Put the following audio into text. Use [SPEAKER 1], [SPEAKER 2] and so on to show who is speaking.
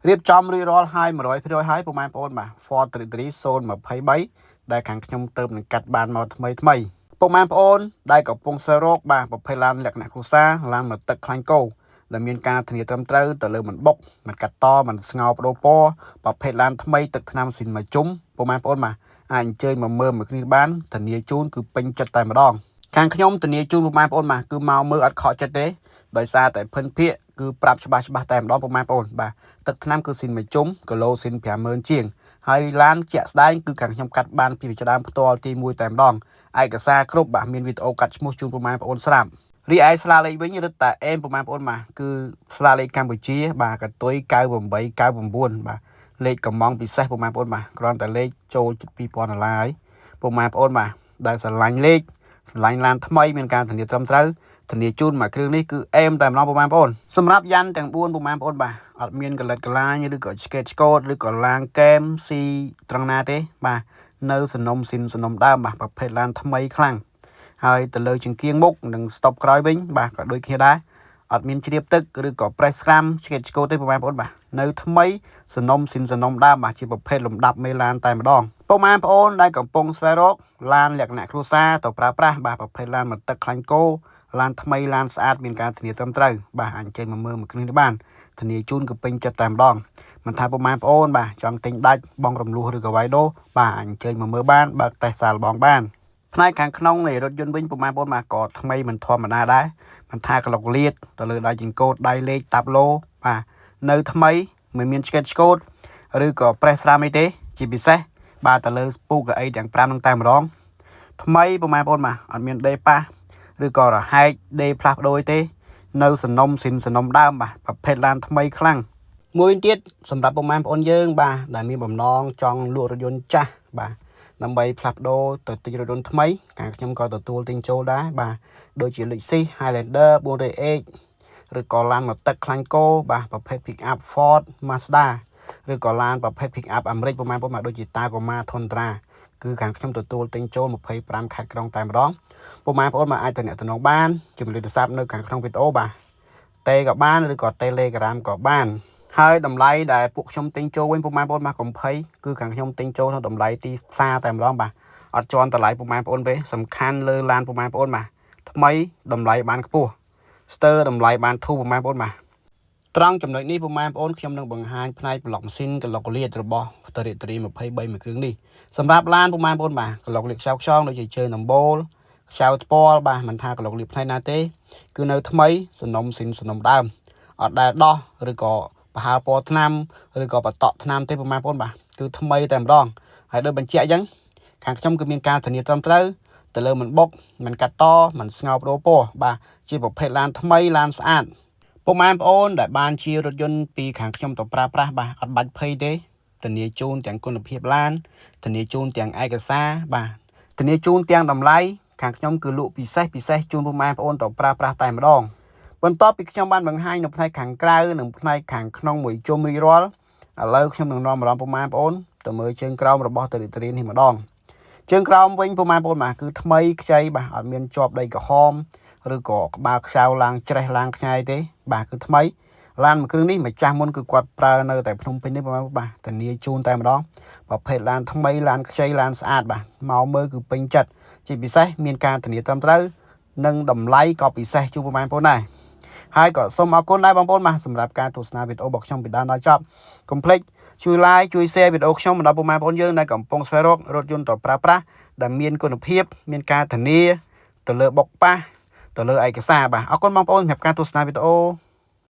[SPEAKER 1] រៀបចំរួចរាល់ហើយ100%ហើយពុកម៉ែបងប្អូនបាទ Ford Territory 023ដែលខាងខ្ញុំទៅនឹងកាត់បានមកថ្មីពុកម៉ែបងប្អូនដែលកំពុងស្វែងរកបាទប្រភេទឡានលក្ខណៈគ្រួសារឡានមកទឹកខ្លាញ់គោដែលមានការធានាត្រឹមត្រូវទៅលើមិនបុកមិនកាត់តមិនស្ងោបដូរពណ៌ប្រភេទឡានថ្មីទឹកថ្នាំស៊ីនមួយជុំពុកម៉ែបងប្អូនបាទអាចអញ្ជើញមកមើលមួយគ្នាបានធានាជូនគឺពេញចិត្តតែម្ដងខាងខ្ញុំធានាជូនពុកម៉ែបងប្អូនបាទគឺមកមើលអត់ខកចិត្តទេដោយសារតែភិនភាកគឺប្រាប់ច្បាស់តែម្ដងពុកម៉ែបងប្អូនបាទទឹកថ្នាំគឺស៊ីនមួយជុំគីឡូស៊ីន50000ជាងហើយឡានជាក់ស្ដែងគឺខាងខ្ញុំកាត់បានពីវិចារផ្ទាល់ទី1តែម្ដងឯកសារគ្រប់បាទមានវីដេអូកាត់ឈ្មោះជូនពុកម៉ែបងប្អូនស្រាប់រីឯស្លាលេខវិញរឹតតែអេមពុកម៉ែបងប្អូនបាទគឺស្លាលេខកម្ពុជាបាទកតុយ9899បាទលេខកំងពិសេសពុកម៉ែបងប្អូនបាទគ្រាន់តែលេខចូលជិត$2000ហើយពុកម៉ែបងប្អូនបាទដែលស្រឡាញ់លេខស្រឡាញ់ឡានថ្មីមានការធានាត្រឹមត្រូវធានាជូនមួយគ្រឿងនេះគឺអេមតែម្ដងពុកម៉ែបងប្អូនសម្រាប់យ៉ាន់ទាំង4ពុកម៉ែបងប្អូនបាទអត់មានកលិតកលាញឬក៏ឆ្កេតឆ្កូតឬក៏ឡាងកែមស៊ីត្រង់ណាទេបាទនៅសំណុំស៊ីនសំណុំដើមបាទប្រភេទឡានថ្មីខ្លាំងហើយទៅលើចង្គៀងមុខនិងស្តុបក្រោយវិញបាទក៏ដូចគ្នាដែរអត់មានជ្រាបទឹកឬក៏ប្រេសស្រាំឆ្កេតឆ្កូតទេពុកម៉ែបងប្អូនបាទនៅថ្មីសំណុំស៊ីនសំណុំដើមបាទជាប្រភេទលំដាប់មេឡានតែម្ដងពុកម៉ែបងប្អូនដែលកំពុងស្វែងរកឡានលក្ខណៈគ្រួសារទៅប្រើប្រាស់បាទប្រភេទឡានមកទឹកខ្លាញ់គោឡានថ្មីឡានស្អាតមានការធានាត្រឹមត្រូវបាទអញ្ជើញមកមើលមួយគ្នាបានធានាជូនគឺពេញចិត្តតែម្ដងមិនថាពុកម៉ែបងប្អូនបាទចង់ទិញដាច់បងរំលោះឬក៏វាយដូបាទអញ្ជើញមកមើលបានបើកតេស្តសាលបងបានផ្នែកខាងក្នុងនៃរថយន្តវិញពុកម៉ែបងប្អូនបាទក៏ថ្មីមិនធម្មតាដែរមិនថាក្លុកលៀតទៅលើដៃចង្កូតដៃលេខតាប់ឡូបាទនៅថ្មីមិនមានឆ្កេតឆ្កូតឬក៏ប្រេសស្រាមអីទេជាពិសេសបាទទៅលើស្ពូកកៅអីទាំង5នឹងតែម្ដងថ្មីពុកម៉ែបងប្អូនបាទអត់មានដេប៉ះឬក៏រហែកដេផ្លាស់ប្ដូរទេនៅសំណុំស៊ីនសំណុំដើមបាទប្រភេទឡានថ្មីខ្លាំងមួយទៀតសម្រាប់ពុកម៉ែបងប្អូនយើងបាទដែលមានបំណងចង់លក់រថយន្តចាស់បាទដើម្បីផ្លាស់ប្ដូរទៅទិញរថយន្តថ្មីខាងខ្ញុំក៏ទទួលទិញចូលដែរបាទដូចជា Lexus Highlander 400H ឬក៏ឡានមកទឹកខ្លាញ់គោបាទប្រភេទ Pick up Ford Mazda ឬក៏ឡានប្រភេទ Pick up អាមេរិកពុកម៉ែបងប្អូនបាទដូចជា Tacoma Tundra គឺខាងខ្ញុំទទួលទិញចូល25ខេត្តក្រុងតែម្ដងពុកម៉ែបងប្អូនអាចតំណតំណងបានជំរាបទូរស័ព្ទនៅខាងក្នុងវីដេអូបាទតេក៏បានឬក៏ Telegram ក៏បានហើយតម្លៃដែលពួកខ្ញុំទិញចូលវិញពុកម៉ែបងប្អូនមកកំភៃគឺខាងខ្ញុំទិញចូលក្នុងតម្លៃទីផ្សារតែម្ដងបាទអត់ជន់តម្លៃពុកម៉ែបងប្អូនទេសំខាន់លើឡានពុកម៉ែបងប្អូនបាទថ្មីតម្លៃបានខ្ពស់ស្ទើរតម្លៃបានធូរពុកម៉ែបងប្អូនបាទត្រង់ចំណុចនេះពុកម៉ែបងប្អូនខ្ញុំនឹងបង្ហាញផ្នែកប្លុកម៉ាស៊ីនក្លុកលៀតរបស់ Territory 23មួយគ្រឿងនេះសម្រាប់ឡានពុកម៉ែបងប្អូនបាទក្លុកលៀតខ្ចៅខ្ចងដូចជាជើងដំបូលខ្ចៅថ្ពាល់បាទមិនថាក្លុកលៀតផ្នែកណាទេគឺនៅថ្មីសំណុំស៊ីនសំណុំដើមអត់ដែលដោះឬក៏បហើពណ៌ថ្នាំឬក៏បតក់ថ្នាំទេពុកម៉ែបងប្អូនបាទគឺថ្មីតែម្ដងហើយដូចបញ្ជាក់អញ្ចឹងខាងខ្ញុំគឺមានការធានាត្រឹមត្រូវទៅលើមិនបុកមិនកាត់តមិនស្ងោបដូរពណ៌បាទជាប្រភេទឡានថ្មីឡានស្អាតពុកម៉ែបងប្អូនដែលបានជារថយន្តពីខាងខ្ញុំទៅប្រើប្រាស់បាទអត់បាច់ភ័យទេធានាជូនទាំងគុណភាពឡានធានាជូនទាំងឯកសារបាទធានាជូនទាំងតម្លៃខាងខ្ញុំគឺលក់ពិសេសជូនពុកម៉ែបងប្អូនទៅប្រើប្រាស់តែម្ដងបន្ទាប់ពីខ្ញុំបានបង្ហាញនៅផ្នែកខាងក្រៅនិងផ្នែកខាងក្នុងមួយជុំរៀបរាល់ឥឡូវខ្ញុំនឹងនាំអារម្មណ៍ពុកម៉ែបងប្អូនទៅមើលជើងក្រោមរបស់ Territory នេះម្ដងជើងក្រោមវិញពុកម៉ែបងប្អូនបាទគឺថ្មីខ្ចីបាទអត់មានជាប់ដីក្រហមឬក៏ក្បាលខ្ចៅឡើងច្រេះឡើងខ្ញាយទេបាទគឺថ្មីឡានមួយគ្រឿងនេះម្ចាស់មុនគឺគាត់ប្រើនៅតែភ្នំពេញនេះបាទធានាជូនតែម្ដងប្រភេទឡានថ្មីឡានខ្ចីឡានស្អាតបាទមកមើលគឺពេញចិត្តជាពិសេសមានការធានាត្រឹមត្រូវនិងតម្លៃក៏ពិសេសជូនពុកម៉ែបងប្អូនដែរហើយក៏សូមអរគុណដែរបងប្អូនបាទសម្រាប់ការទស្សនាវីដេអូរបស់ខ្ញុំពីដើមដល់ចប់កុំភ្លេចជួយ like ជួយ share វីដេអូខ្ញុំដល់ពុកម៉ែបងប្អូនយើងដែលកំពុងស្វែងរករថយន្តទៅប្រើប្រាស់ដែលមានគុណភាពមានការធានាទៅលើបុកប៉ះទៅលើឯកសារបាទអរគុណបងប្អូនសម្រាប់ការទស្សនាវីដេអូ